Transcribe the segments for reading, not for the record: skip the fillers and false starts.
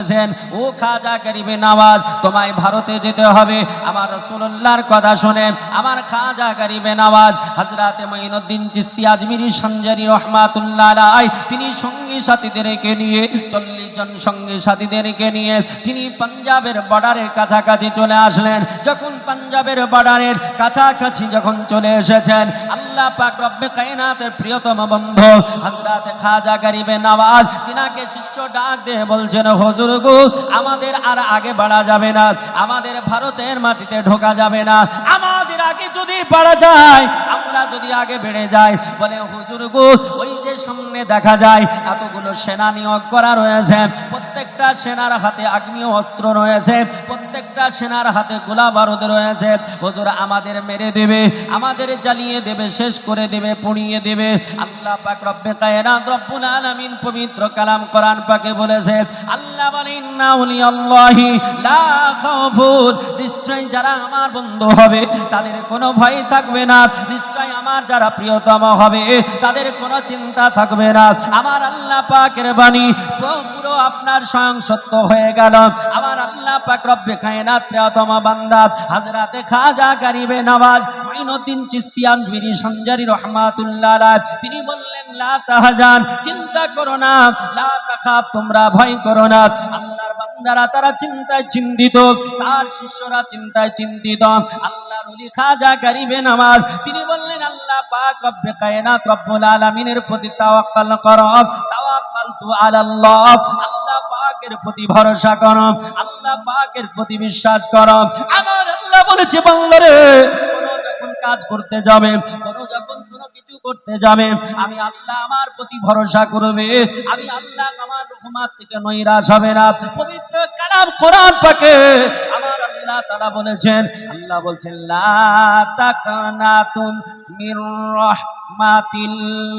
ও খাজা গরিবে নওয়াজ, তোমায় ভারতে যেতে হবে। আমার রাসূলুল্লাহর কথা শুনে আমার খাজা গরিবে নওয়াজ হযরত মুঈনুদ্দিন চিশতি আজমিরি সঞ্জারি রাহমাতুল্লাহ আলাইহি তিনি সঙ্গী সাথীদেরকে নিয়ে 40 জন সঙ্গী সাথীদেরকে নিয়ে তিনি পাঞ্জাবের বর্ডারের কাছাকাছি চলে আসলেন। যখন পাঞ্জাবের বর্ডারের কাছাকাছি যখন চলে এসেছেন, আল্লাহ পাক রব্বে কায়নাতের প্রিয়তম বন্ধু হযরত খাজা গরিবে নওয়াজ তিনাকে শিষ্য ডাক দিয়ে বলছেন, হুজুর গো, আমাদের আর আগে বাড়া যাবে না, আমাদের ভারতের মাটিতে ঢোকা যাবে না, আমাদের আগে যদি বাড়া যায়, আমরা যদি আগে বেড়ে যাই। বলে হুজুর গো, ওই যে সামনে দেখা যায় এতগুলো সেনা নিয়োগ করা রয়েছে, প্রত্যেকটা সেনার হাতে আগ্নেয় অস্ত্র রয়েছে, প্রত্যেকটা সেনার হাতে গোলা বারুদ রয়েছে, হুজুর আমাদের মেরে দেবে, আমাদের জ্বালিয়ে দেবে, শেষ করে দেবে, পুড়িয়ে দেবে। আল্লাহ পাক রব্বে কায়নাত রব্বুল আলামিন পবিত্র কালাম কোরআন পাকে বলেছে, আল্লাহ বলেন ইন্না আউলিয়াল্লাহি লা খাউফুন, নিশ্চয় যারা আমার বন্ধু হবে তাদের কোনো ভয় থাকবে না, নিশ্চয় আমার যারা প্রিয়তম হবে তাদের কোনো চিন্তা থাকবে না। আমার আল্লাহ পাকের বাণী পুরো আপনার স্বয়ং সত্য হয়ে গেল। আমার আল্লাহ পাক রব্বে কায়নাত প্রিয়তম বান্দা হযরত খাজা গরিবে নওয়াজ মুঈনুদ্দিন চিশতি আজমিরি সঞ্জারি রাহমাতুল্লাহ আলাইহি তিনি বললেন, লা তাহজান, চিন্তা করো না, লা তাখাফ, তোমরা ভয় করো না। আল্লাহর বান্দারা তারা চিন্তায় চিন্তিত, তার শিষ্যরা চিন্তায় চিন্তিত। আল্লাহর ওলি খাজা গরিবে নওয়াজ তিনি বললেন, আল্লাহ পাক রব্বে কায়নাত রব্বুল আলামিনের প্রতি তাওয়াক্কুল করো, তাওয়াক্কালতু আলাল্লাহ, আল্লাহ পাকের প্রতি ভরসা করো, আল্লাহ পাকের প্রতি বিশ্বাস করো। আমার আল্লাহ বলেছে, বান্দারে কোনো যখন কাজ করতে যাবে, কোনো যখন কোনো কিছু করতে যাবে, আমি আল্লাহ আমার প্রতি ভরসা করবে, আমি আল্লাহ আমার রহমত থেকে নৈরাশ হবে না। পবিত্র কালাম কোরআন পাকে আমার আল্লাহ তাআলা বলেছেন, আল্লাহ বলছেন, লা তাকনাতুম মির রাহমাতিল্লাহ।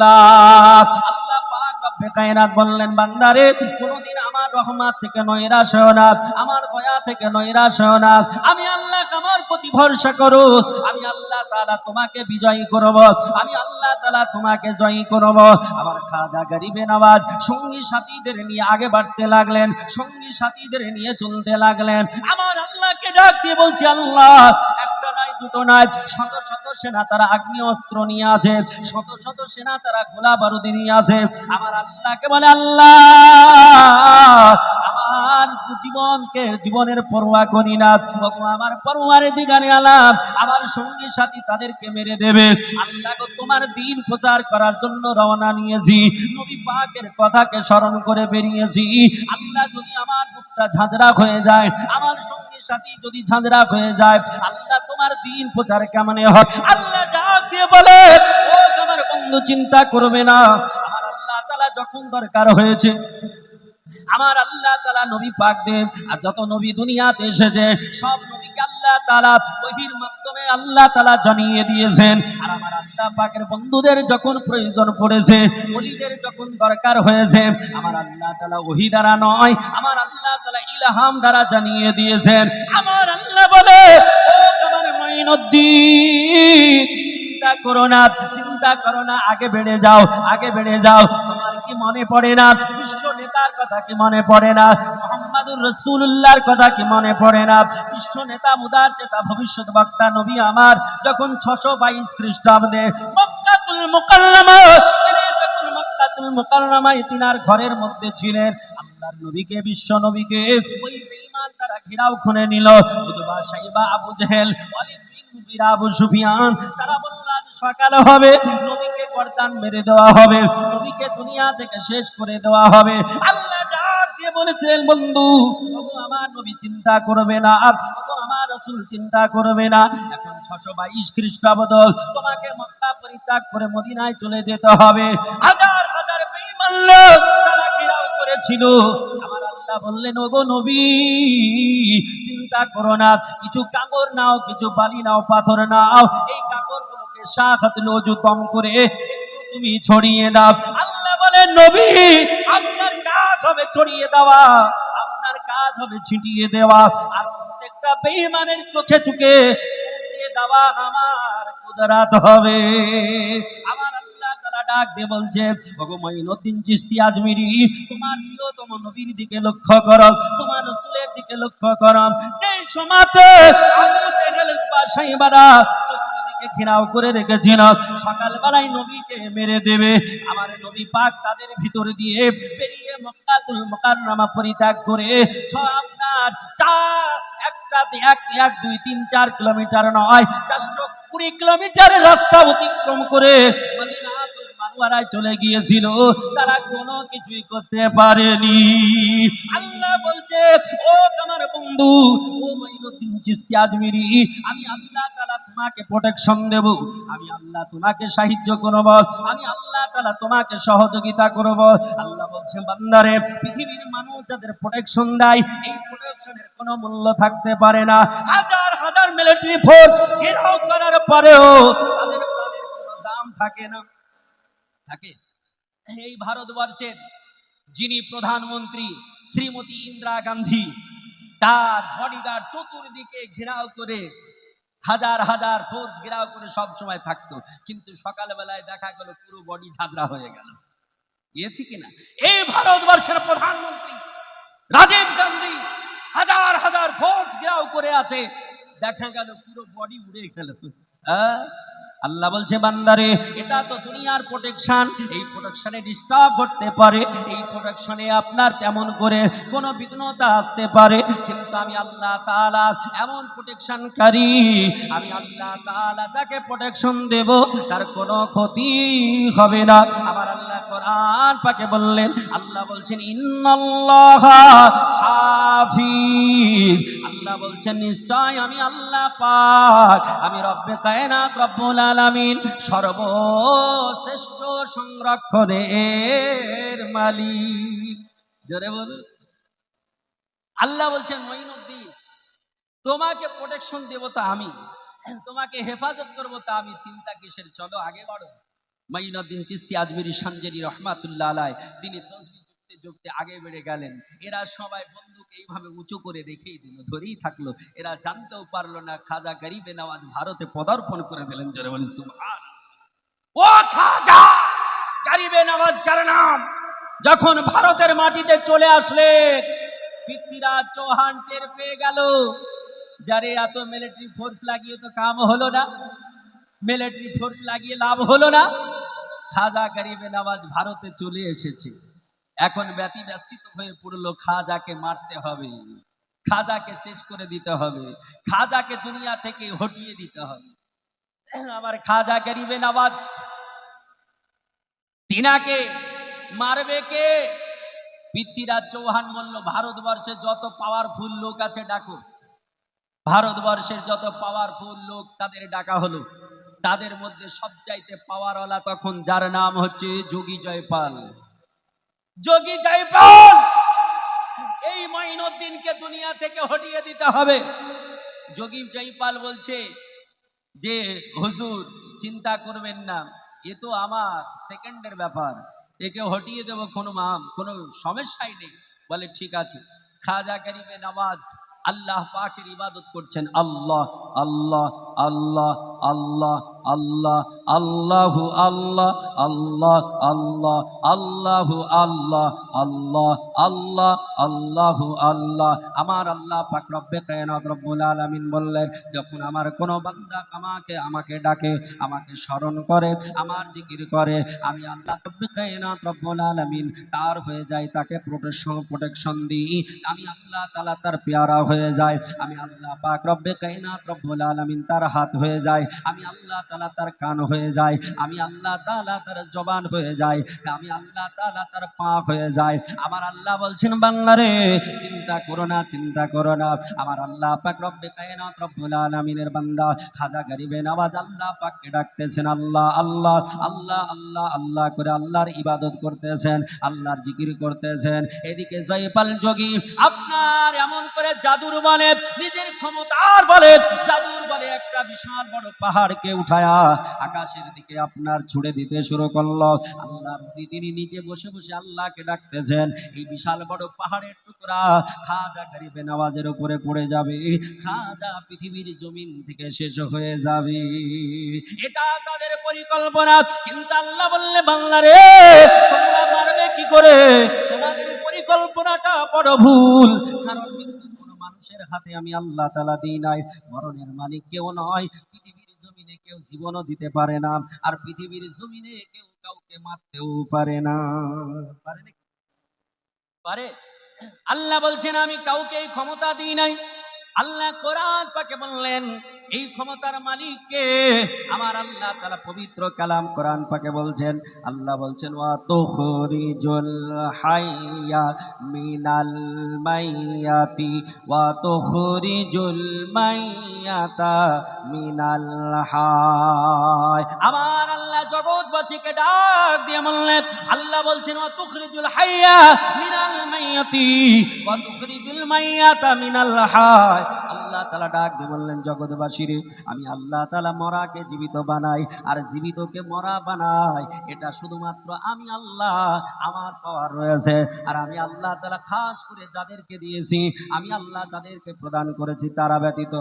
আল্লাহ পাক রব্বে কায়নাত বললেন, বান্দারে কোনদিন আমার রহমত থেকে নৈরাশ হয় না, আমার দয়া থেকে নৈরাশ হয় না। আমি আল্লাহ আমার প্রতি ভরসা করো, আমি আল্লাহ তাআলা তোমাকে বিজয়ী করব, আমি আল্লাহ তাআলা তোমাকে জয়ী করব। আমার খাজা গরিবে নওয়াজ সঙ্গী সাথীদের নিয়ে আগে বাড়তে লাগলেন, সঙ্গী সাথীদের নিয়ে চলতে লাগলেন। আমার আল্লাহকে ডাক দিয়ে বলছি, আল্লাহ একটা নয় দুটো নয়, শত শত সেনা তারা আগ্নেয় অস্ত্র নিয়ে আছে, শত শত সেনা তারা গোলা বারুদ নিয়ে আছে। আমার আল্লাহকে বলে, আল্লাহ আমার জীবনের পরোয়া করি না, আমার পরোয়ারে দিগানে আলাম, আমার সঙ্গী সাথী তাদেরকে মেরে দেবে। আল্লাহ গো, তোমার দ্বীন প্রচার করার জন্য রওনা নিয়েছি, নবী পাকের কথাকে স্মরণ করে বেরিয়েছি। আল্লাহ যদি আমার বুকটা ঝাঁঝরা হয়ে যায়, আমার সঙ্গী সাথী যদি ঝাঁঝরা হয়ে যায়, আল্লাহ তোমার দ্বীন প্রচার কেমনে হয়? আল্লাহ ডাক দিয়ে বলে, ও আমার বন্ধু চিন্তা করবে না, আমার আল্লাহ তাআলা যখন দরকার হয়েছে, আমার আল্লাহ তাআলা নবী পাকদের আর যত নবী দুনিয়াতে এসেছে সব নবীকে আল্লাহ তাআলা ওহীর মাধ্যমে আল্লাহ তাআলা জানিয়ে দিয়েছেন। আর আমার আল্লাহ পাকের বন্ধুদের যখন প্রয়োজন পড়েছে, ওলিদের যখন দরকার হয়েছে, আমার আল্লাহ তাআলা ওহী দ্বারা নয়, আমার আল্লাহ তাআলা ইলহাম দ্বারা জানিয়ে দিয়েছেন। আমার আল্লাহ বলে, ও আমার মুঈনুদ্দিন চিন্তা করো না, চিন্তা করো না, আগে বেড়ে যাও, আগে বেড়ে যাও। তোমার কি মনে পড়ে না বিশ্ব নেতার কথা? কি মনে পড়ে না মুহাম্মদুর রাসূলুল্লাহর কথা? কি মনে পড়ে না বিশ্ব নেতা মুদার চেতা ভবিষ্যৎ বক্তা নবী আমার যখন 622 খ্রিস্টাব্দে মক্কাতুল মুকাররমা, তিনি যখন মক্কাতুল মুকাররমায় তিনার ঘরের মধ্যে ছিলেন, আল্লাহর নবীকে, বিশ্ব নবীকে ওই বেঈমান তারা ঘিরাও করে নিল। উতবা, সাইবা, আবু জেহেল, ওয়ালিদ বিন মুগীরা, আবু সুফিয়ান, তারা বলল সকাল হবে নবীকে গর্দান মেরে দেওয়া হবে, নবীকে দুনিয়া থেকে শেষ করে দেওয়া হবে। আল্লাহ ডাক দিয়ে বলেছিলেন, বন্ধু আমার নবী চিন্তা করবে না, আমার রাসূল চিন্তা করবে না। এখন 622 খ্রিস্টাব্দ, তোমাকে মক্কা পরিত্যাগ করে মদিনায় চলে যেতে হবে। হাজার হাজার বেঈমান লোক তারা ঘেরাও করেছিল। আমার আল্লাহ বললেন, ওগো নবী চিন্তা করো না, কিছু কাগর নাও, কিছু বালি নাও, পাথর নাও, এই কাগরগুলোকে সাখাত লজুতম করে তুমি ছড়িয়ে দাও। আল্লাহ বলেন, নবী আপনার কাজ হবে ছড়িয়ে দেওয়া, আপনার কাজ হবে ছিটিয়ে দেওয়া, আর প্রত্যেকটা বেঈমানের চোখে চোখে দেওয়া আমার কুদরত হবে। আমার আল্লাহ তাআলা ডাক দিয়ে বলছে, ওগো মঈনুদ্দিন চিশতি আজমিরি, তোমার প্রিয়তম নবীর দিকে লক্ষ্য করো, তোমার রাসূলের দিকে লক্ষ্য করো। যে সময়তে আবু জেহেল বা সাইবারা চতুর্দিকে ঘেরাও করে রেখেছিল, সকালবেলায় নবীকে মেরে দেবে, আমার নবী পাক তাদের ভিতর দিয়ে বেরিয়ে মক্কাতুল মুকাররমা পরিত্যাগ করে আপনার এক 2 3 4 কিলোমিটার নয়, 420 কিলোমিটারের রাস্তা অতিক্রম করে মদিনাতুল মুনাওয়ারায় চলে গিয়েছিল। তারা কোনো কিছুই করতে পারেনি। আল্লাহ বলছে, ও আমার বন্ধু, ও মঈনুদ্দিন চিশতি আজমিরি, আমি আল্লাহ তাআলা তোমাকে প্রোটেকশন দেব, আমি আল্লাহ তোমাকে সাহায্য করব, আমি আল্লাহ তাআলা তোমাকে সহযোগিতা করব। আল্লাহ বলছে, বান্দারে, পৃথিবীর মানুষ যাদের প্রোটেকশন দেয়, এই প্রোটেকশনের কোনো মূল্য থাকতে পারে না। হাজার হাজার মিলিটারি ফোর্স ঘেরাও করার পরেও তাদের প্রাণের কোনো দাম থাকে না। থাকে এই ভারতবর্ষের যিনি প্রধানমন্ত্রী শ্রীমতী ইন্দিরা গান্ধী, তার বডিগার্ড চতুর্দিকে ঘেরাও করে, হাজার হাজার ফোর্স ঘেরাও করে সব সময় থাকতো, কিন্তু সকালবেলায় দেখা গেল পুরো বডি ঝাঁঝরা হয়ে গেল। গিয়েছি কিনা? এই ভারতবর্ষের প্রধানমন্ত্রী রাজীব গান্ধী হাজার হাজার ফোর্স ঘেরাও করে আছে, দেখা গেল পুরো বডি উড়ে গেল। আল্লাহ বলছে, বান্দারে, এটা তো দুনিয়ার প্রোটেকশন, এই প্রোটেকশনে ডিস্টার্ব করতে পারে, এই প্রোটেকশনে আপনার তেমন করে কোনো বিঘ্নতা আসতে পারে, কিন্তু আমি আল্লাহ তাআলা এমন প্রোটেকশনকারী, আমি আল্লাহ তাআলা যাকে প্রোটেকশন দেব তার কোনো ক্ষতি হবে না। আমার আল্লাহ কোরআন পাকে বললেন, আল্লাহ বলছেন, ইন্নাল্লাহা হাফিজ, আল্লাহ বলছেন, নিশ্চয় আমি আল্লাহ পাক, আমি রব্বে কায়নাত রব্বুল আলামিন, সর্বশ্রেষ্ঠ সংরক্ষণের মালিক। জোরে বলুন। আল্লাহ বলছেন, মঈনুদ্দিন, তোমাকে প্রোটেকশন দেব তো আমি, তোমাকে হেফাজত করব তো আমি, চিন্তা কিসের, চলো আগে বাড়ো। মঈনুদ্দিন চিশতি আজমিরি সঞ্জেরি রহমাতুল্লাহ আলাইহি তিনি তাসবিহ যুক্তে যুক্তে আগে বেড়ে গেলেন। এরা সবাই বন্দুক এইভাবে উঁচু করে রেখেই দিল, ধরেই থাকলো। এরা জানতেও পারলো না খাজা গরিবে নওয়াজ ভারতে পদার্পণ করে দিলেন। জোরে বলেন সুবহান। ও খাজা গরিবে নওয়াজ কার নাম যখন ভারতের মাটিতে চলে আসলেন, পৃথ্বীরাজ চৌহান টের পেয়ে গেল, যারে এত মিলিটারি ফোর্স লাগিয়ে তো কাম হলো না, মিলিটারি ফোর্স লাগিয়ে লাভ হলো না। খাজা গরিবে নওয়াজ ভারতে চলে এসেছে, এখন ব্যতিব্যস্ত হয়ে পড়লো, খাজাকে মারতে হবে, খাজাকে শেষ করে দিতে হবে, খাজাকে দুনিয়া থেকে হটিয়ে দিতে হবে। আমার খাজা গরিবে নওয়াজ, তিনাকে মারবে কে? পৃথ্বীরাজ চৌহান বলল, ভারতবর্ষে যত পাওয়ারফুল লোক আছে ডাকো। ভারতবর্ষের যত পাওয়ারফুল লোক তাদের ডাকা হলো। তাদের মধ্যে সবচাইতে পাওয়ারওয়ালা তখন যার নাম হচ্ছে যোগী জয়পাল। যোগী জয়পাল, এই মঈনুদ্দিনকে দুনিয়া থেকে হটিয়ে দিতে হবে। যোগী জয়পাল বলছে যে, হুজুর চিন্তা করবেন না, এ তো আমার সেকেন্ডের ব্যাপার, একে হটিয়ে দেব, কোনো সমস্যাই নেই। বলে ঠিক আছে। খাজা গরিবে নওয়াজ আল্লাহ পাকের ইবাদত করছেন, আল্লাহ আল্লাহ আল্লাহ আল্লাহ আল্লাহ আল্লাহু আল্লাহ আল্লাহ আল্লাহ আল্লাহু আল্লাহ আল্লাহ আল্লাহ আল্লাহু আল্লাহ। আমার আল্লাহ পাক রব্বে কায়নাত রব্বুল আলামিন বললেন, যখন আমার কোনো বান্দা আমাকে ডাকে, আমাকে স্মরণ করে, আমার জিকির করে, আমি আল্লাহ রব্বে কায়নাত রব্বুল আলামিন তার হয়ে যাই, তাকে প্রোটেকশন দিই, আমি আল্লাহ তাআলা তার পেয়ারা হয়ে যায়, আমি আল্লাহ পাক রব্বে কায়নাত রব্বুল আলামিন তার হাত হয়ে যায়, আমি আল্লাহ তাআলা তার কান হয়ে যায়, আমি আল্লাহ তাআলা তার জবান হয়ে যায়, আমি আল্লাহ তাআলা তার পা হয়ে যায়। আমার আল্লাহ বলছেন, বান্দারে চিন্তা করো না, চিন্তা করো না। আমার আল্লাহ পাক রব্বে কায়নাত রব্বুল আলামিনের বান্দা খাজা গরিবে নওয়াজ আল্লাহ পাককে ডাকতেছেন, আল্লাহ আল্লাহ আল্লাহ আল্লাহ আল্লাহ করে আল্লাহর ইবাদত করতেছেন, আল্লাহর জিকির করতেছেন। এদিকে জয়পাল যোগী আপনার এমন করে জাদুর বলে, নিজের ক্ষমতার বলে, জাদুর বলে একটা বিশাল বড় পাহাড়কে উঠায় ছায়া আকাশের দিকে আপনার ছুড়ে দিতে শুরু করলো। আল্লাহ তিনি নিচে বসে বসে আল্লাহকে ডাকতেছেন। এই বিশাল বড় পাহাড়ের টুকরা খাজা গরিবে নওয়াজের উপরে পড়ে যাবে, খাজা পৃথিবীর জমিন থেকে শেষ হয়ে যাবে। এটা তাদের পরিকল্পনা। কিন্তু আল্লাহ বললে, বান্দা রে, তোমরা পারবে কি করে? তোমাদের পরিকল্পনাটা বড় ভুল। কারণ কিন্তু কোনো মানুষের হাতে আমি আল্লাহ তাআলা দিই নাই। মরণের মালিক কেউ নয়। পৃথিবীর জমিনে কেউ জীবনও দিতে পারে না, আর পৃথিবীর জমিনে কেউ কাউকে মারতেও পারে না। পারে নাকি? পারে? আল্লাহ বলছেন আমি কাউকে এই ক্ষমতা দিই নাই। আল্লাহ কোরআন পাকে বললেন এই ক্ষমতার মালিক কে? আমার আল্লাহ তাআলা পবিত্র কালাম কোরআন পাকে বলছেন, আল্লাহ বলছেন ওয়া তুখরিজুল হাইয়া মিনাল মাইয়াতি ওয়া তুখরিজুল মাইয়াতা মিনাল হায়। আমার আল্লাহ জগৎবাসীকে ডাক দিয়ে বললেন, আল্লাহ বলছেন ওয়া তুখরিজুল হাইয়া মিনাল মাইয়াতি ওয়া তুখরিজুল মাইয়াতা মিনাল হায়। আল্লাহ তাআলা ডাক দিয়ে বললেন, জগৎবাসী রে, আমি আল্লাহ তাআলা মরাকে জীবিত বানাই আর জীবিতকে মরা বানাই। এটা শুধুমাত্র আমি আল্লাহ, আমার পাওয়ার রয়েছে। আর আমি আল্লাহ তাআলা খাস করে যাদেরকে দিয়েছি, আমি আল্লাহ যাদেরকে প্রদান করেছি, তারা ব্যতীত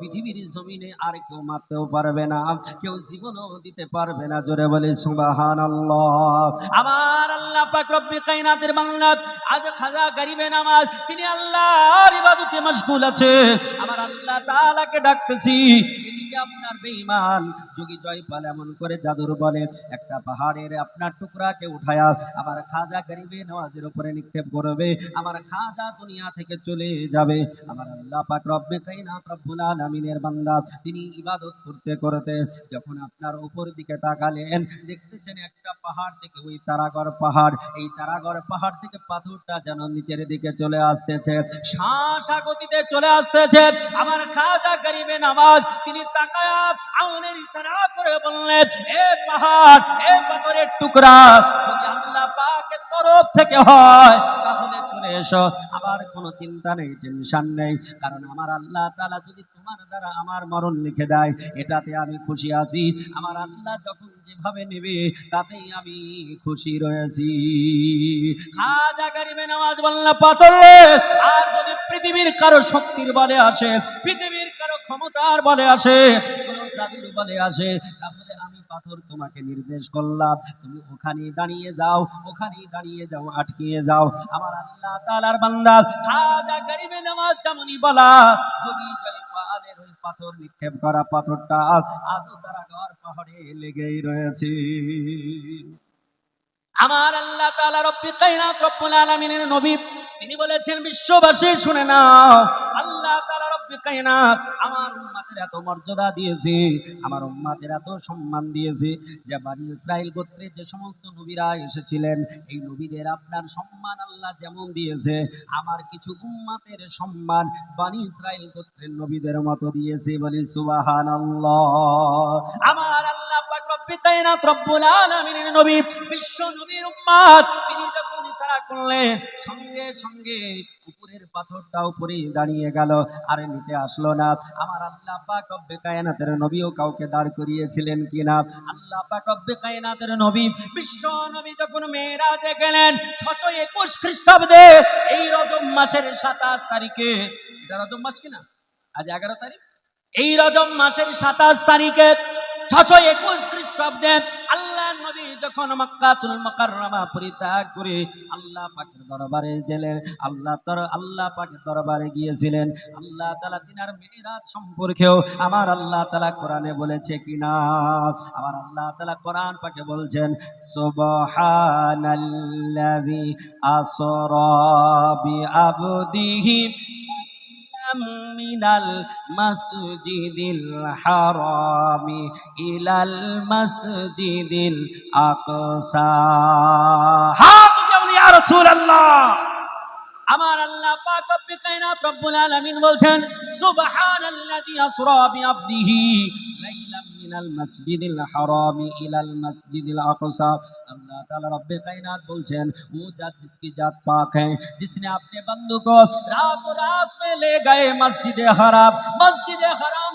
পৃথিবীর জমিনে আর কেউ মারতেও পারবে না, কেউ জীবনও দিতে পারবে না। জোরে বলি সুবহানাল্লাহ। আমার আল্লাহ পাক রব্বে কায়নাতের বান্দা আজ খাজা গরিবে নওয়াজ তিনি আল্লাহর ইবাদতে মশগুল আছে। আমার আল্লাহ তাআলাকে ডাকতেছি, এদিকে আপনার বেঈমান যোগী জয়পাল এমন করে জাদুর বলে একটা পাহাড়ের আপনার টুকরাকে উঠায়া আমার খাজা গরিবে নওয়াজের উপরে নিক্ষেপ করবে। আমার খাজা দুনিয়া থেকে চলে যাবে। আমার আল্লাহ পাক রব্বে কায়নাত রব্বুল আলামিনের বান্দা তিনি ইবাদত করতে করতে যখন আপনার উপর দিকে তাকালেন, দেখতেছেন একটা পাহাড় থেকে, ওই তারাগড় পাহাড়, এই তারাগড় পাহাড় থেকে পাথরটা যেন নিচের দিকে চলে আসতেছে, শাঁসা গতিতে চলে আসতেছে। আমার খাজা গরিবে নওয়াজ তিনি তাকায়া আউনের ইশারা করে বললেন, এ পাহাড়, এ পাথরের টুকরা, যদি আল্লাহ পাকের তরফ থেকে হয় তাহলে চলে এসো। আমার কোনো চিন্তা নেই, টেনশন নেই, কারণ আমার আল্লাহ তাআলা যদি তোমার দ্বারা আমার মরণ লিখে দেয় এটাতে আমি খুশি আছি। আমার আল্লাহ যখন যেভাবে নেবে তাতেই আমি খুশি রয়েছি। খাজা গরিবে নওয়াজ বলল, পাথর রে, আর যদি পৃথিবীর কারো শক্তির বলে আসে, পৃথিবীর কারো ক্ষমতার বলে আসে, কোন জাদুর বলে আসে, তাহলে আমি পাথর তোমাকে নির্দেশ করলাম, তুমি ওখানেই দাঁড়িয়ে যাও, ওখানেই দাঁড়িয়ে যাও, আটকিয়ে যাও। আমার আল্লাহ তাআলার বান্দা খাজা গরিবে নওয়াজ যেমনই বলা, যোগী জয়পালের ওই পাথর নিক্ষেপ করা পাথরটা আজও তারাগড় পাহাড়ে লেগেই রয়েছে। আমার আল্লাহ তাআলা রব্বে কায়নাত রব্বুল আলামিনের নবী তিনি বলেছেন, বিশ্ববাসী শুনে নাও, আল্লাহ তাআলা রব্বে কায়নাত আমার উম্মতের এত মর্যাদা দিয়েছে, আমার উম্মতের এত সম্মান দিয়েছে যে বনি ইসরাইল গোত্রে যে সমস্ত নবীরা এসেছিলেন, এই নবীদের আপনার সম্মান আল্লাহ যেমন দিয়েছে, আমার কিছু উম্মতের সম্মান বনি ইসরাইল গোত্রের নবীদের মতো দিয়েছে। বলি সুবহানাল্লাহ। আমার আল্লাহ পাক রব্বে কায়নাত রব্বুল আলামিনের নবী, বিশ্ব নবীর উম্মত, তিনি যখন ইশারা করলেন সঙ্গে সঙ্গে উপরের পাথরটা উপরে দাঁড়িয়ে গেল, আর নিচে আসলো না। আমার আল্লাহ পাক রব্বে কায়নাতের নবীও কাউকে দাঁড় করিয়েছিলেন কিনা? আল্লাহ পাক রব্বে কায়নাতের নবী, বিশ্ব নবী যখন মেরাজে গেলেন 621 খ্রিস্টাব্দে এই রজব মাসের 27 তারিখে, এটা রজব মাস কিনা, আজ 11 তারিখ, এই রজব মাসের 27 তারিখে 621 খ্রিস্টাব্দে আল্লাহ নবী যখন মক্কাতুল মুকাররমা পরিত্যাগ করে আল্লাহ পাকের দরবারে গেলেন, আল্লাহ পাকের দরবারে গিয়েছিলেন, আল্লাহ তাআলা তিনার মিরাজ সম্পর্কেও আমার আল্লাহ তাআলা কোরআনে বলেছে কিনা? আমার আল্লাহ তাআলা কোরআন পাকে বলছেন, সুবহানাল্লাযী আসরা বিআবদিহি মিনাল মাসজিদিল হারামি ইলাল মাসজিদিল আকসা। হাত উঠিয়ে বলি ইয়া রাসূলুল্লাহ। আমার আল্লাহ পাক রব্বে কায়নাত রব্বুল আলামিন বলছেন, সুবহানাল্লাযী আসরা বিআবদিহি লাইলাম মিনাল মাসজিদিল হারামি ইলাল মাসজিদিল আকসা। अल्लाह ताला रब्बे कायनात बोलছেন, वो जात जिसकी जात पाक है, जिसने अपने बंदों को रातों रात में ले गए मस्जिद हराम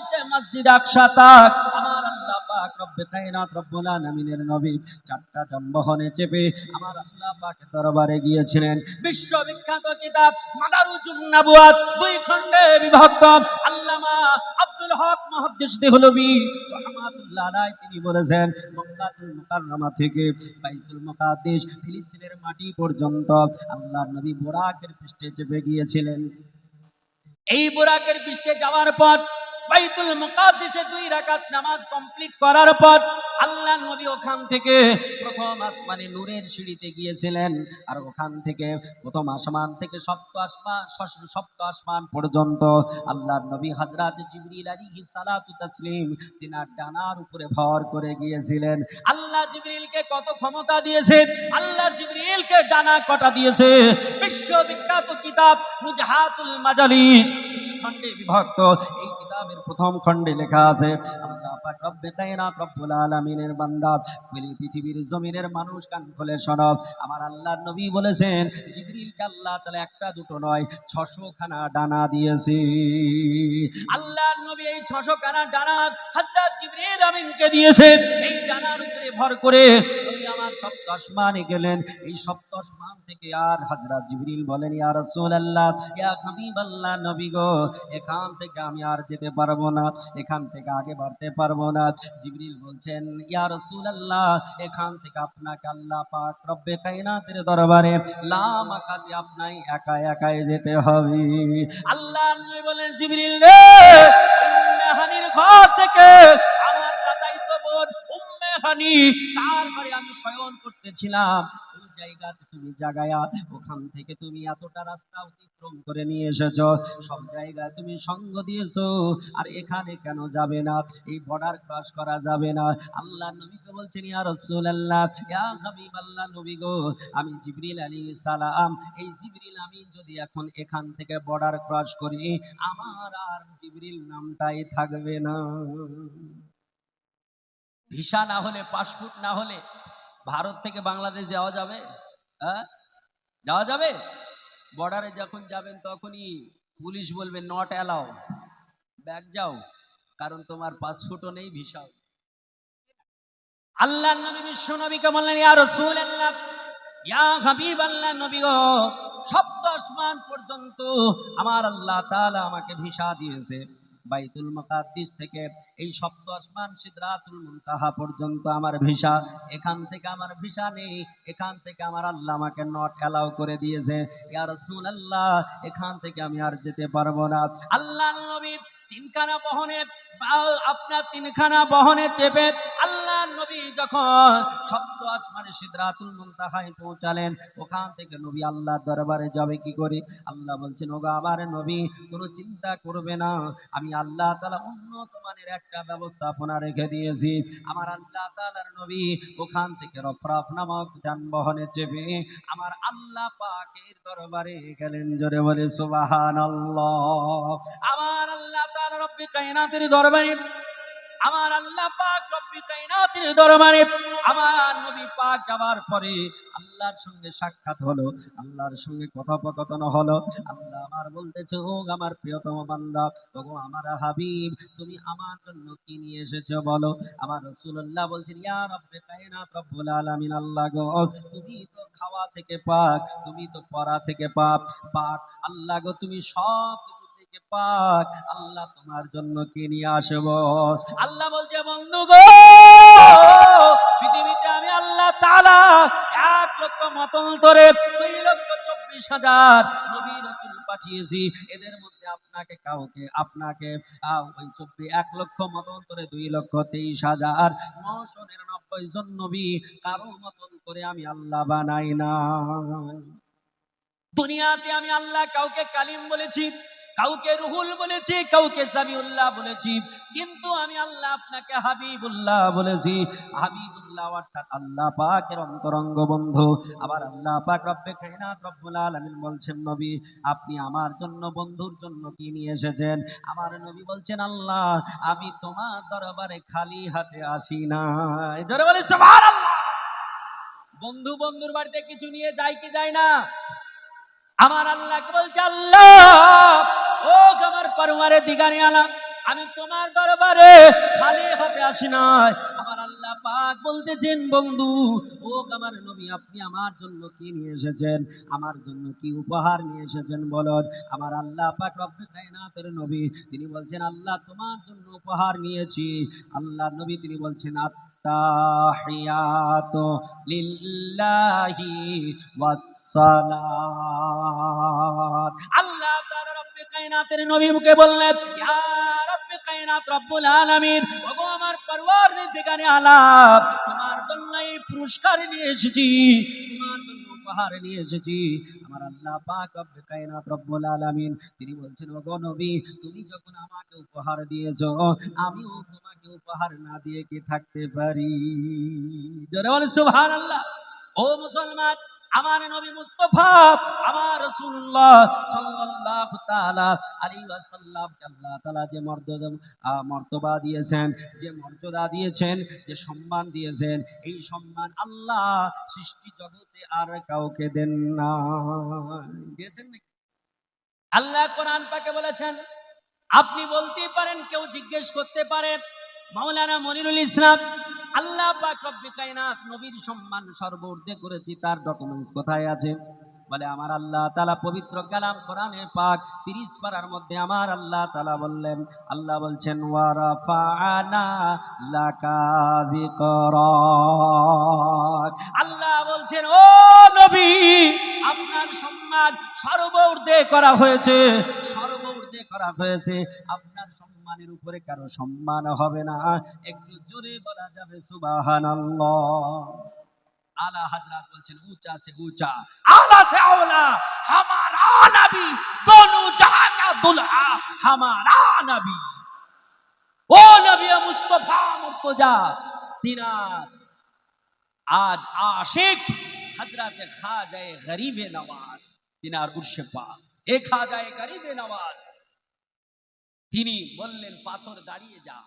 से मस्जिद अक्सा तक। हमारा अल्लाह पाक রব্বে কায়নাত রব্বুল আলামিনের নবী চারটা যানবাহনে চেপে আমার আল্লাহ পাকের দরবারে গিয়েছিলেন। বিশ্ববিখ্যাত কিতাব মাদারুজুন নাবুয়াত দুই খণ্ডে বিভক্ত। আল্লামা আব্দুল হক মুহাদ্দিস দেহলভী রাহমাতুল্লাহ আলাইহি তিনি বলেছেন, মক্কাতুল মুকাররমা থেকে বাইতুল মুকাদ্দাস ফিলিস্তিনের মাটি পর্যন্ত আল্লাহর নবী বুরাকের পৃষ্ঠে চেপে গিয়েছিলেন। এই বুরাকের পৃষ্ঠে যাওয়ার পর বাইতুল মুকাদ্দাসে 2 রাকাত নামাজ কমপ্লিট করার পর আল্লাহর নবী ওখান থেকে প্রথম আসমানে নূরের সিঁড়িতে গিয়েছিলেন। আর ওখান থেকে প্রথম আসমান থেকে সপ্ত আসমান পর্যন্ত আল্লাহর নবী হযরত জিবরিল আলাইহিস সালাতু তাসলিম তিনার ডানার উপরে ভর করে গিয়েছিলেন। আল্লাহ জিবরিলকে কত ক্ষমতা দিয়েছে, আল্লাহ জিবরিলকে ডানা কটা দিয়েছে। বিশ্ববিখ্যাত কিতাব নুজহাতুল মাজালিস খণ্ডে বিভক্ত। এই কিতাবের প্রথম খণ্ডে লেখা আছে, আল্লাহ পাক রব্বে কায়নাত রব্বুল আলামিনের বান্দা পৃথিবীর জমিনের মানুষ কান খুলে শোনো, আমার আল্লাহর নবী বলেছেন জিবরিলকে আল্লাহ তাআলা একটা দুটো নয় 600 খানা ডানা দিয়েছে। আল্লাহর নবী এই 600 খানা ডানা হযরত জিবরিল আমিনকে দিয়েছে। এই ডানার উপরে ভর করে নবী আমার সপ্ত আসমানে গেলেন। এই সপ্ত আসমান থেকে আর হযরত জিবরিল বলেন, ইয়া রাসূলুল্লাহ, ইয়া হাবিবাল্লাহ, নবী গো, এখান থেকে আমি আর যেতে পারবো না, এখান থেকে আগে বাড়তে পারবো না। জিবরিল বলছেন, ইয়া রাসূলুল্লাহ, এখান থেকে আপনাকে আল্লাহ পাক রব্বে কায়নাতের দরবারে লা মাকাতে আপনাই একা একাই যেতে হবে। আল্লাহর নবী বলেন, জিবরিল রে, উম্মে হানির ঘর থেকে আমার চাচাইতো বোন উম্মে হানি তার ঘরে আমি শয়ন করতেছিলাম। ওই জায়গাতে তুমি জাগায়া ওখান থেকে তুমি এতটা রাস্তা অতিক্রম করে নিয়ে এসেছো, সব জায়গায় তুমি সঙ্গ দিয়েছো, আর এখানে কেন যাবে না? এই বর্ডার ক্রস করা যাবে না? আল্লাহ নবীকে বলছেন, ইয়া রাসূলুল্লাহ, ইয়া হাবিবাল্লাহ, নবী গো, আমি জিবরিল আলাইহিস সালাম, এই জিবরিল আমিন যদি এখন এখান থেকে বর্ডার ক্রস করি, আমার আর জিবরিল নামটাই থাকবে না। ভিসা না হলে, পাসপোর্ট না হলে ভারত থেকে বাংলাদেশ যাওয়া যাবে? হ্যাঁ, যাওয়া যাবে? বর্ডারে যখন যাবেন তখনই পুলিশ বলবে নট অ্যালাউ, ব্যাক যাও, কারণ তোমার পাসপোর্টও নেই, ভিসাও। আল্লাহর নবী বিশ্ব নবীকে বললেন, ইয়া রাসূলুল্লাহ, ইয়া হাবিবাল্লাহ, নবী গো, সপ্ত আসমান পর্যন্ত আমার আল্লাহ তাআলা আমাকে ভিসা দিয়েছে। বাইতুল মুকাদ্দাস থেকে এই সপ্ত আসমান সিদরাতুল মুনতাহা পর্যন্ত আমার ভিসা, এখান থেকে আমার ভিসা নেই, এখান থেকে আমার আল্লাহ আমাকে নট অ্যালাউ করে দিয়েছে। ইয়া রাসূলুল্লাহ, এখান থেকে আমি আর যেতে পারবো না। আল্লাহর নবী তিনখানা বহনে চেপে আল্লাহর নবী যখন সপ্ত আসমানে সিদরাতুল মুনতাহায় পৌঁছালেন, ওখান থেকে নবী আল্লাহর দরবারে যাবে কি করে? আল্লাহ বলছেন, ওগো আমার নবী, কোনো চিন্তা করবে না, আমি আল্লাহ তাআলা উন্নত মানের একটা ব্যবস্থাপনা রেখে দিয়েছি। আমার আল্লাহ তাআলার নবী ওখান থেকে রফরাফ নামক যানবাহনে চেপে আমার আল্লাহ পাকের দরবারে গেলেন। জোরে বলে সুবহানাল্লাহ। আমার আল্লাহ তাআলা রব্বে কায়নাতের দরবারে, আমার আল্লাহ পাক রব্বে কায়নাতের দরবারে আমার নবী পাক যাওয়ার পরে আল্লাহর সঙ্গে সাক্ষাৎ হলো, আল্লাহর সঙ্গে কথোপকথন হলো। আল্লাহ আমার বলতেছে, ও আমার প্রিয়তম বান্দা, ওগো আমার হাবিব, তুমি আমার জন্য কি নিয়ে এসেছো বলো? আমার রাসূলুল্লাহ বলছেন, ইয়া রব্বে কায়নাত রব্বুল আলামিন, আল্লাহ গো, তুমি তো খাওয়া থেকে পাক, তুমি তো পরা থেকে পাক, আল্লাহ গো, তুমি সব পাক, আল্লাহ তোমার জন্য কি নিয়ে আসবো? আল্লাহ বলছে, বন্ধু গো, পৃথিবীতে আমি আল্লাহ তাআলা 1 লক্ষ মতান্তরে 2,24,000 নবী রাসূল পাঠিয়েছি। এদের মধ্যে আপনাকে ওই 1 লক্ষ মতান্তরে 2,23,999 জন নবী কারো মতন করে আমি আল্লাহ বানাই না। দুনিয়াতে আমি আল্লাহ কাউকে কালিম বলেছি, কাউকে রুহুল বলেছি, কাউকে জামিউল্লাহ বলেছি, কিন্তু আমি আল্লাহ আপনাকে হাবিবুল্লাহ বলেছি। হাবিবুল্লাহ অর্থাৎ আল্লাহ পাকের অন্তরঙ্গ বন্ধু। আবার আল্লাহ পাক রব্বে কায়নাত রব্বুল আলামিন বলছেন, নবী, আপনি আমার জন্য, বন্ধুর জন্য কি নিয়ে এসেছেন? আমার নবী বলছেন, আল্লাহ, আমি তোমার দরবারে খালি হাতে আসি না। জোরে বলে সুবহানাল্লাহ। বন্ধু বন্ধুর বাড়িতে কিছু নিয়ে যায় কি যায় না? আমার আল্লাহকে বলছে, আল্লাহ, ও আমার পরওয়ারে দিগারে আলম, আমি তোমার দরবারে খালি হাতে আসি না। আমার পাক বলতেছেন, বন্ধু ও আমার নবী, আপনি আমার জন্য কি নিয়ে এসেছেন, আমার জন্য কি উপহার নিয়ে এসেছেন বলুন। আমার আল্লাহ পাক রব্বে কায়নাতের নবী তিনি বলছেন, আল্লাহ তোমার জন্য উপহার নিয়েছি। আল্লাহ নবী তিনি বলছেন, আত্তাহিয়াতু লিল্লাহি ওয়াসসালাত। আল্লাহ তাআলা রব্বে কায়নাতের নবী মুখে বললেন, ইয়া রব্বে কায়নাত রব্বুল আলামিন, ওগো আমার পরওয়ারদিগারে আলাম, তোমার জন্য এই পুরস্কার নিয়ে এসেছি, তোমার জন্য উপহার নিয়ে এসেছি। আমার আল্লাহ পাক রব্বে কায়নাত রব্বুল আলামিন তিনি বলছেন, ওগো নবী, তুমি যখন আমাকে উপহার দিয়েছো, আমিও তোমাকে উপহার না দিয়ে কি থাকতে পারি? জোরে বলেন সুবহানাল্লাহ। ও মুসলমান, আমার নবী মুস্তাফা, আমার রাসূলুল্লাহ সাল্লাল্লাহু তাআলা আলাইহি ওয়াসাল্লামকে আল্লাহ তাআলা যে মর্তবা দিয়েছেন, যে মর্যাদা দিয়েছেন, যে সম্মান দিয়েছেন, এই সম্মান আল্লাহ সৃষ্টি জগতে আর কাউকে দেন না। দিয়েছেন নাকি? আল্লাহ কোরআন পাকে বলেছেন, আপনি বলতেই পারেন, কেউ জিজ্ঞেস করতে পারে, মাওলানা মনিরুল ইসলাম, আল্লাহ পাক রব্বে কায়নাত নবীর সম্মান সর্বঊর্ধ্বে করেছি, তার ডকুমেন্টস কোথায় আছে? বলে, আমার আল্লাহ তাআলা পবিত্র কালাম কোরআনে পাক 30 পারার মধ্যে আমার আল্লাহ তাআলা বললেন, আল্লাহ বলছেন, ওয়া রাফা'না লাকা যিকরাক। আল্লাহ বলছেন, ও নবী, আপনার সম্মান সর্বঊর্ধ্বে করা হয়েছে, সর্বঊর্ধ্বে করা হয়েছে। আপনার সম্মানের উপরে কারো সম্মান হবে না। একটু জোরে বলা যাবে সুবহানাল্লাহ। আলা হযরত বলছেন, ऊंचा से ऊंचा, आला से औला, हमारा नबी, दोनों जहां का दुल्हा हमारा नबी। ও নবী মুস্তাফা মুর্তজা, তিনার আজ আশিক হযরত খাজা গরিবে নওয়াজ, তিনার উর্শে পাক এ খাজা গরিবে নওয়াজ, তিনি বললেন, পাথর দাঁড়িয়ে যা,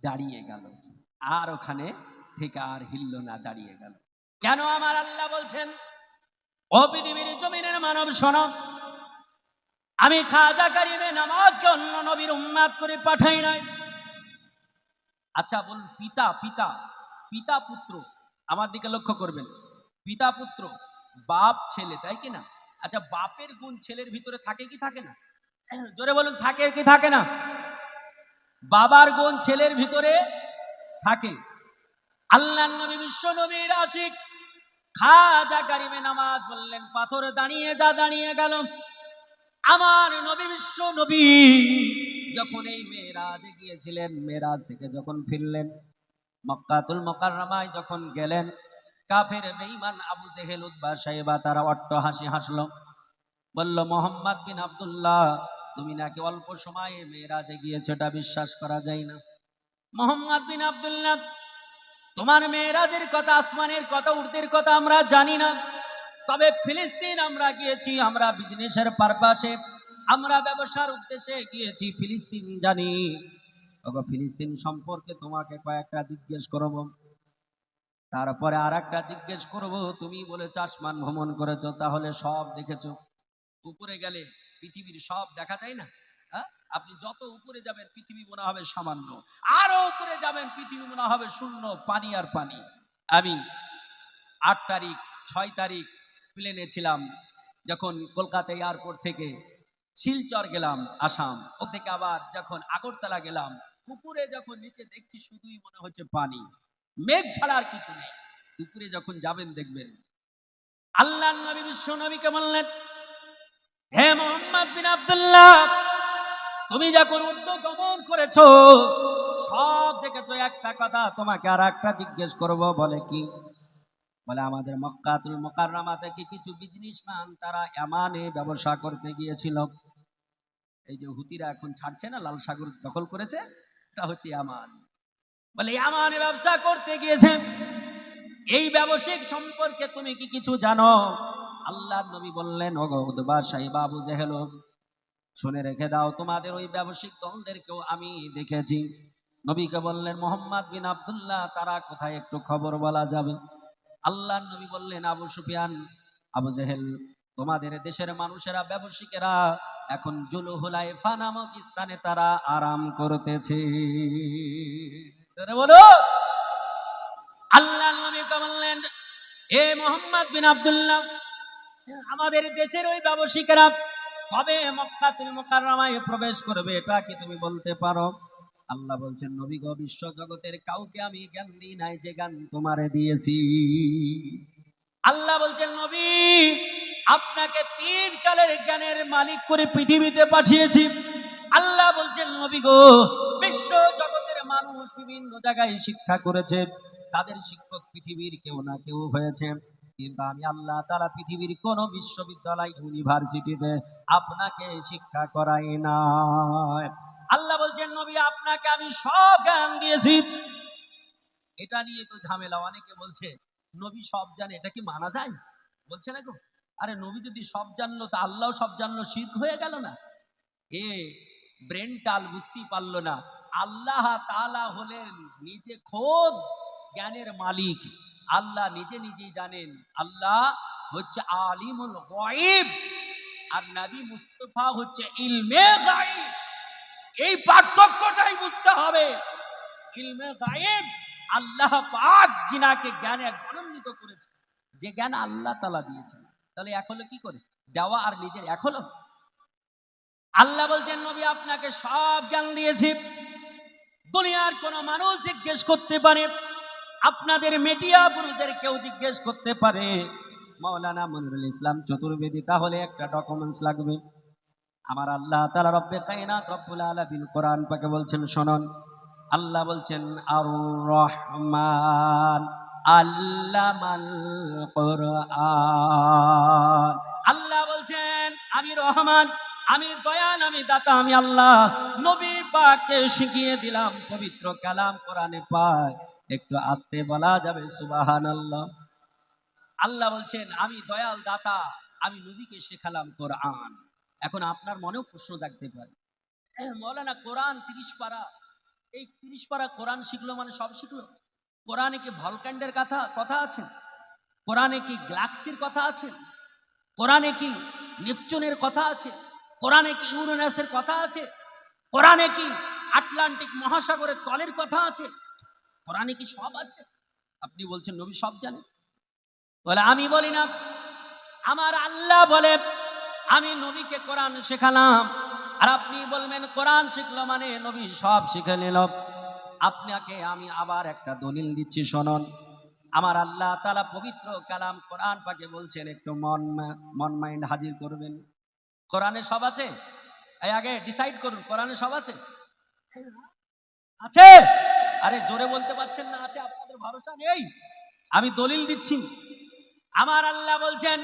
দাঁড়িয়ে গেল, আর ওখানে থেকে আর হিলল না, দাঁড়িয়ে গেল। কেন? আমার আল্লাহ বলছেন, ও পৃথিবীর জমিনের মানব শোনো, আমি খাজা গরিবে নওয়াজকে অন্য নবীর উম্মত করে পাঠাই নাই। আচ্ছা বলুন, পিতা পিতা পিতা পুত্র, আমার দিকে লক্ষ্য করবেন, পিতা পুত্র, বাপ ছেলে, তাই কি না? আচ্ছা, বাপের গুণ ছেলের ভিতরে থাকে কি থাকে না? জোরে বলুন, থাকে কি থাকে না? বাবার গুণ ছেলের ভিতরে থাকে। আল্লাহর নবী বিশ্ব নবীর আশিক খাজা গরিবে নওয়াজ বললেন, পাথর দাঁড়িয়ে যা, দাঁড়িয়ে গেল। আমার নবী বিশ্ব নবী যখন এই মেরাজে গিয়েছিলেন, মেরাজ থেকে যখন ফিরলেন, মক্কাতুল মুকাররমায় যখন গেলেন, কাফের বেঈমান আবু জেহেল, উতবা, সাইবা তারা অট্টহাসি হাসলো, বলল, মোহাম্মদ বিন আব্দুল্লাহ, তুমি নাকি অল্প সময়ে মেরাজে গিয়েছো, এটা বিশ্বাস করা যায় না। মোহাম্মদ বিন আব্দুল্লাহ, তোমার মেরাজের কথা, আসমানের কথা, উর্দের কথা আমরা জানি না, তবে ফিলিস্তিন আমরা গিয়েছি, আমরা বিজনেসের পারপাসে, আমরা ব্যবসার উদ্দেশ্যে গিয়েছি, ফিলিস্তিন জানি। ওগো, ফিলিস্তিন সম্পর্কে তোমাকে কয়েকটা জিজ্ঞেস করব, তারপরে আর একটা জিজ্ঞেস করব। তুমি বলেছো আসমান ভ্রমণ করেছো, তাহলে সব দেখেছো? উপরে গেলে পৃথিবীর সব দেখা যায় না? আপনি যত উপরে যাবেন পৃথিবী মনে হবে সামান্য, আরো উপরে যাবেন পৃথিবী মনে হবে শূন্য, পানি আর পানি। আমি 8 তারিখ 6 তারিখ প্লেনে ছিলাম, যখন কলকাতা এয়ারপোর্ট থেকে শিলচর গেলাম আসাম, ও থেকে আবার যখন আগরতলা গেলাম, উপরে যখন নিচে দেখছি শুধুই মনে হচ্ছে পানি, মেঘ ছাড়া আর কিছু নেই। উপরে যখন যাবেন দেখবেন। আল্লাহর নবী বিশ্ব নবীকে বললেন, হে মোহাম্মদ বিন আব্দুল্লাহ, তুমি যখন উর্দু গমন করেছো, সব দেখেছো, একটা কথা তোমাকে আর একটা জিজ্ঞেস করব। বলে কি? বলে, আমাদের মক্কাতুল মুকাররমা থেকে কিছু বিজনেসম্যান তারা ইয়ামানে ব্যবসা করতে গিয়েছিল। এই যে হুতিরা এখন ছাড়ছে না, লাল সাগর দখল করেছে, এটা হচ্ছে ইয়ামান। বলে, ইয়ামানে ব্যবসা করতে গিয়েছে, এই ব্যবসায়িক সম্পর্কে তুমি কি কিছু জানো? আল্লাহর নবী বললেন, ওগো উতবা, সাইবা, আবু জেহেল, শুনে রেখে দাও, তোমাদের ওই ব্যবসায়িক দলদেরকেও আমি দেখেছি। নবীকে বললেন, মোহাম্মদ বিন আব্দুল্লাহ তারা কোথায়, একটু খবর বলা যাবে? আল্লাহর নবী বললেন, আবু সুফিয়ান, আবু জেহেল, তোমাদের দেশের মানুষেরা, ব্যবসায়িকেরা এখন জুলহুলাইফা নামক স্থানে তারা আরাম করতেছে। বলো, আল্লাহ নবী বললেন, এ মোহাম্মদ বিন আব্দুল্লাহ, আমাদের দেশের ওই ব্যবসায়িকরা কবে মক্কাতুল মুকাররমায় প্রবেশ করবে এটা কি তুমি বলতে পারো? আল্লাহ বলছেন, নবী গো, বিশ্ব জগতের কাউকে আমি জ্ঞান দিই নাই যে জ্ঞান তোমারে দিয়েছি। আল্লাহ বলছেন, নবী, আপনাকে 3 কালের জ্ঞানের মালিক করে পৃথিবীতে পাঠিয়েছি। আল্লাহ বলছেন, নবী গো, বিশ্ব জগতের মানুষ বিভিন্ন জায়গায় শিক্ষা করেছে, তাদের শিক্ষক পৃথিবীর কেউ না কেউ হয়েছে, কিন্তু আমি আল্লাহ তাআলা পৃথিবীর কোন বিশ্ববিদ্যালয় ইউনিভার্সিটিতে আপনাকে শিক্ষা করাই না। আল্লাহ বলছেন, নবী, আপনাকে আমি সব জ্ঞান দিয়েছি। এটা নিয়ে তো ঝামেলা। অনেকে বলছে নবী সব জানে, এটা কি মানা যায়? বলছে না গো, আরে নবী যদি সব জানলো তা আল্লাহ সব জানলো, শিরক হয়ে গেল না? এ ব্রেন টাল বুঝতেই পারলো না। আল্লাহ তাআলা হলেন নিজে খোদ জ্ঞানের মালিক। আল্লাহ নিজে নিজেই জানেন। আল্লাহ হচ্ছে আলিমুল গায়ব, আর নবী মুস্তাফা হচ্ছে ইলমে গায়ব। এই পার্থক্যটাই বুঝতে হবে। ইলমে গায়ব আল্লাহ পাক জিনাকে জ্ঞানে গুণান্বিত করেছে, যে জ্ঞান আল্লাহ তাআলা দিয়েছেন। তাহলে এক হলো কি করে দেওয়া আর নিজের এক হলো? আল্লাহ বলছেন, নবী, আপনাকে সব জ্ঞান দিয়েছি। দুনিয়ার কোন মানুষ জিজ্ঞেস করতে পারে, আপনাদের মিডিয়া পুরুষদের কেউ জিজ্ঞেস করতে পারে, মাওলানা মনিরুল ইসলাম চতুর্বেদী, তাহলে একটা ডকুমেন্টস লাগবে। আমার আল্লাহ তাআলা রব্বে কায়নাত রব্বুল আলামিন কোরআন পাকে বলছেন, শুনুন। আল্লাহ বলছেন, আর রহমান আল্লামাল কোরআন। আল্লাহ বলছেন, আমি রহমান, আমি দয়াল, আমি দাতা, আমি আল্লাহ নবী পাককে শিখিয়ে দিলাম পবিত্র কালাম কোরআনে পাক। একটু আস্তে বলা যাবে সুবহানাল্লাহ? আল্লাহ বলছেন, আমি দয়াল দাতা, আমি নবীকে শেখালাম কোরআন। এখন আপনার মনেও প্রশ্ন জাগতে পারে, মৌলানা কোরআন 30 পারা, এই 30 পারা কোরআন শিখলো মানে সব শিখলো? কোরআনে কি ভলক্যান্ডের কথা আছে? কোরআনে কি গ্যালাক্সির কথা আছে? কোরআনে কি নেপচুনের কথা আছে? কোরআনে কি ইউরেনাসের কথা আছে? কোরআনে কি আটলান্টিক মহাসাগরের তলের কথা আছে? কোরআনে কি সব আছে? আপনি বলছেন নবী সব জানে। বলে, আমি বলি না, আমার আল্লাহ বলে আমি নবীকে কোরআন শেখালাম। আর আপনি বলবেন কোরআন শিখলো মানে নবী সব শিখে নিল। আপনাকে আমি আবার একটা দলিল দিচ্ছি, শুনুন। আমার আল্লাহ তাআলা পবিত্র কালাম কোরআন পাকে বলছেন, একটু মন মাইন্ড হাজির করবেন। কোরআনে সব আছে? এই আগে ডিসাইড করুন, কোরআনে সব আছে? আছে? আরে জোরে বলতে পারছেন না আছে? আপনাদের ভরসা নেই? আমি দলিল দিচ্ছি। আমার আল্লাহ বলছেন,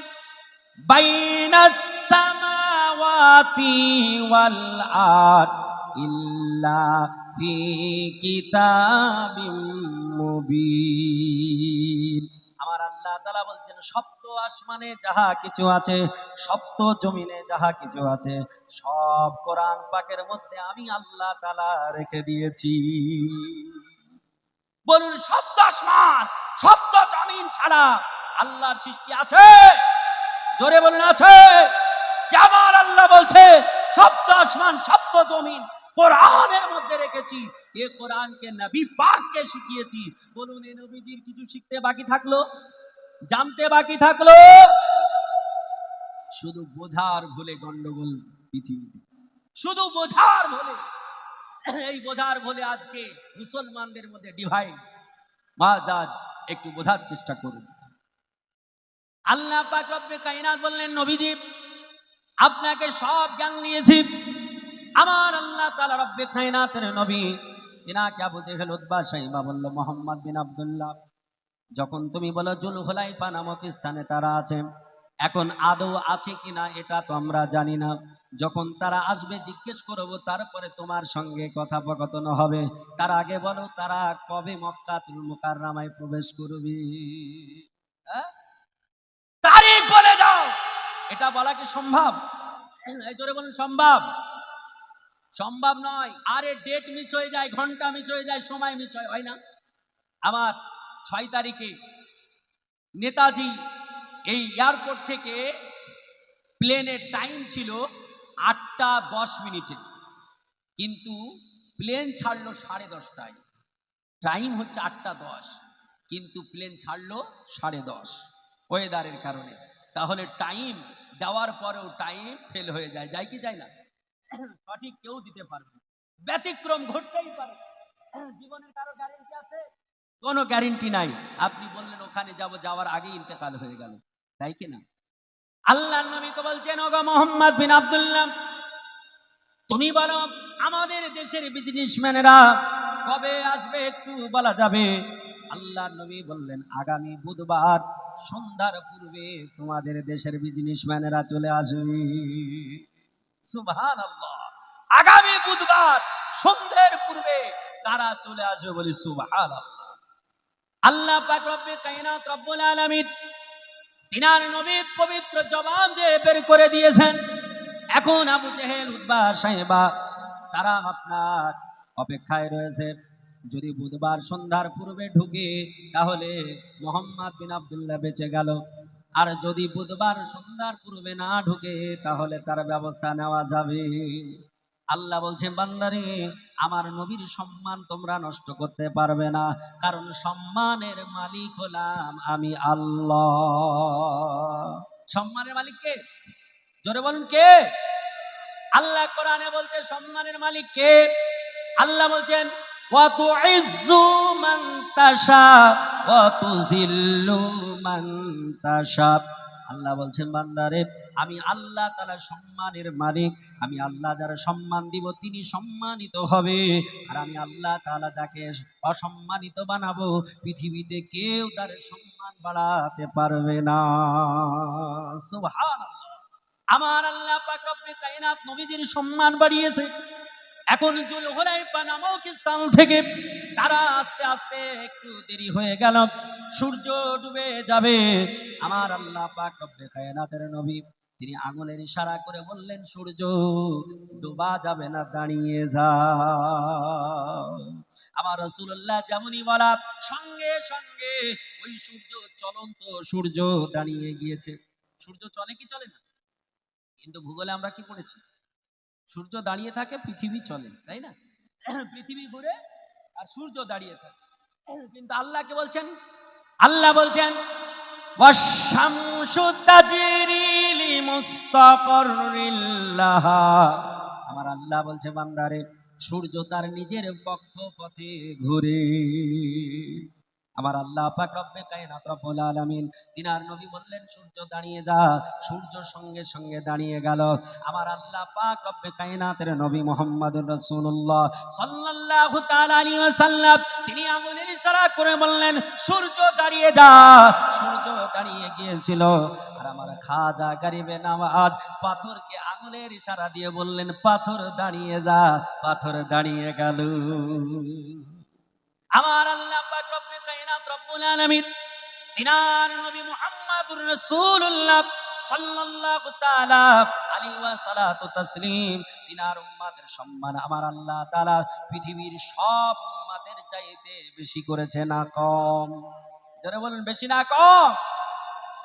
বাইনাস সামাওয়াতি ওয়াল আরদ ইল্লা ফি কিতাবিম মুবিন। আমার আল্লাহ তাআলা বলছেন, সপ্ত আসমানে যাহা কিছু আছে, সপ্ত জমিনে যাহা কিছু আছে, সব কোরআন পাকের মধ্যে আমি আল্লাহ তাআলা রেখে দিয়েছি। বলুন, সপ্ত আসমান সপ্ত জমিন ছাড়া আল্লাহর সৃষ্টি আছে? জোরে বলুন, আছে? আমার আল্লাহ বলছে, সপ্ত আসমান সপ্ত জমিন কোরআনের মধ্যে রেখেছি। এ কোরআনকে নবী পাককে শিখিয়েছি। বলুন, এই নবীজির কিছু শিখতে বাকি থাকলো? জানতে বাকি থাকলো? শুধু বোঝার ভুলে গন্ডগোল পৃথিবীতে, শুধু বোঝার ভুলে। এই বোঝার ভুলে আজকে মুসলমানদের মধ্যে ডিভাইড। মাজাজ একটু বোঝার চেষ্টা করুন। আল্লাহ পাক রব্বে কায়নাত বললেন, নবীজি, আপনাকে সব জ্ঞান দিয়েছি। আমার আল্লাহ তাআলা রব্বে কায়নাতের নবী, তিনাকে আবু জেহেল উতবা সাইবা বলল, মুহাম্মদ বিন আব্দুল্লাহ, যখন তুমি বলো জুলহুলাইফা নামক স্থানে তারা আছে, এখন আদৌ আছে কিনা এটা তো আমরা জানি না। যখন তারা আসবে জিজ্ঞেস করব, তারপরে তোমার সঙ্গে কথোপকথন হবে। তার আগে বলো, তারা কবে মক্কাতুল মুকাররমায় প্রবেশ করবে? তারিখ বলে দাও। এটা বলা কি সম্ভব? এই জোরে বলুন, সম্ভব? সম্ভব নয়। আরে ডেট মিস হয়ে যায়, ঘন্টা মিস হয়ে যায়, সময় মিস হয় না? আমার 6 তারিখে নেতাজি এই এয়ারপোর্ট থেকে প্লেনের টাইম ছিল 8টা 10 মিনিটে, কিন্তু প্লেন ছাড়লো 10:30টায়, টাইম হচ্ছে 8টা 10। কিন্তু প্লেন ছাড়লো 10:30 ওয়েদারের কারণে। তাহলে টাইম দেওয়ার পরেও টাইম ফেল হয়ে যায়, যায় কি যায় না? সঠিক কেউ দিতে পারবে না, ব্যতিক্রম ঘটতেই পারে। জীবনের কারো গ্যারেন্টি আছে? কোনো গ্যারেন্টি নাই। আপনি বললেন ওখানে যাব, যাওয়ার আগে ইন্তেকাল হয়ে গেল, তাই কি না? আল্লাহর নবী তো বলছেন, ওগো মুহাম্মদ বিন আব্দুল্লাহ, তুমি বলো আমাদের দেশের বিজনেসম্যানেরা কবে আসবে একটু বলা যাবে? আল্লাহর নবী বললেন, আগামী বুধবার সন্ধ্যার পূর্বে তোমাদের দেশের বিজনেসম্যানেরা চলে আসবে। সুবহানাল্লাহ, আগামী বুধবার সন্ধ্যার পূর্বে তারা চলে আসবে বলি সুবহানাল্লাহ। আল্লাহ পাক রব্বে কায়নাত রব্বুল আলামিন তিনার নবী পবিত্র জবান দিয়ে বের করে দিয়েছেন। এখন আবু জেহেল, উতবা, সাইবা তারা আপনার অপেক্ষায় রয়েছে। যদি বুধবার সন্ধ্যার পূর্বে ঢুকে তাহলে মুহাম্মদ বিন আব্দুল্লাহ বেঁচে গেল, আর যদি বুধবার সন্ধ্যার পূর্বে না ঢুকে তাহলে তার ব্যবস্থা নেওয়া যাবে। আল্লাহ বলছেন, বান্দারে আমার নবীর সম্মান তোমরা নষ্ট করতে পারবে না, কারণ সম্মানের মালিক হলাম আমি আল্লাহ। সম্মানের মালিক কে? জোরে বলুন কে? আল্লাহ কোরআনে বলছে সম্মানের মালিক কে? আল্লাহ বলছেন, ওয়া তুইজ্জু মান তাশা ওয়া তুযিল্লু মান তাশা। আল্লাহ বলছেন, বান্দারে আমি আল্লাহ তাআলা সম্মানের মালিক। আমি আল্লাহ যারা সম্মান দিব তিনি সম্মানিত হবে, আর আমি আল্লাহ তাআলা যাকে অসম্মানিত বানাবো পৃথিবীতে কেউ তার সম্মান বাড়াতে পারবে না। সুবহানাল্লাহ। আমার আল্লাহ পাক রব্বে কায়নাত নবীজির সম্মান বাড়িয়েছে। এখন জুলহুলাইফা নামক স্থান থেকে তারা আস্তে আস্তে একটু দেরি হয়ে গেল, সূর্য ডুবে যাবে। আমার আল্লাহ পাক রব্বে কায়নাতের নবী তিনি আঙুলের ইশারা করে বললেন, সূর্য ডোবা যাবে না, দাঁড়িয়ে যাও। আমার রাসূলুল্লাহ যেমনই বলা সঙ্গে সঙ্গে ওই সূর্য, চলন্ত সূর্য দাঁড়িয়ে গিয়েছে। সূর্য চলে কি চলে না? কিন্তু ভূগোলে আমরা কি পড়েছি? সূর্য দাঁড়িয়ে থাকে, পৃথিবী চলে, তাই না? পৃথিবী ঘুরে আর সূর্য দাঁড়িয়ে থাকে। কিন্তু আল্লাহকে বলছেন, আল্লাহ বলছেন, ওয়াশ-শামসু তাজরি লিমুস্তাকাররিল লাহা। আমার আল্লাহ বলছে, বান্দারে সূর্য তার নিজের কক্ষপথে ঘুরে। আমার আল্লাহ পাক রব্বে কায়নাত রব্বুল আলামিন তিনার নবী বললেন, সূর্য দাঁড়িয়ে যা। সূর্য সঙ্গে সঙ্গে দাঁড়িয়ে গেল। আমার আল্লাহ পাক রব্বে কায়নাতের নবী মুহাম্মদুর রাসূলুল্লাহ সাল্লাল্লাহু তাআলা আলাইহি ওয়াসাল্লাম তিনি আঙুলের ইশারা করে বললেন, সূর্য দাঁড়িয়ে যা। সূর্য দাঁড়িয়ে গিয়েছিল। আর আমার খাজা গরিবে নওয়াজ পাথরকে আঙুলের ইশারা দিয়ে বললেন, পাথর দাঁড়িয়ে যা। পাথর দাঁড়িয়ে গেল। আমার আল্লাহ পাক রব্বে কায়নাত রব্বুল আলামিন তিনার নবী মুহাম্মদুর রাসূলুল্লাহ সাল্লাল্লাহু তাআলা আলাইহি ওয়া সাল্লাতু তাসলিম তিনার উম্মতের সম্মান আমার আল্লাহ তাআলা পৃথিবীর সব উম্মতের চাইতে বেশি করেছে না কম? যারা বলেন বেশি না কম?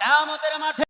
কিয়ামতের মাঠে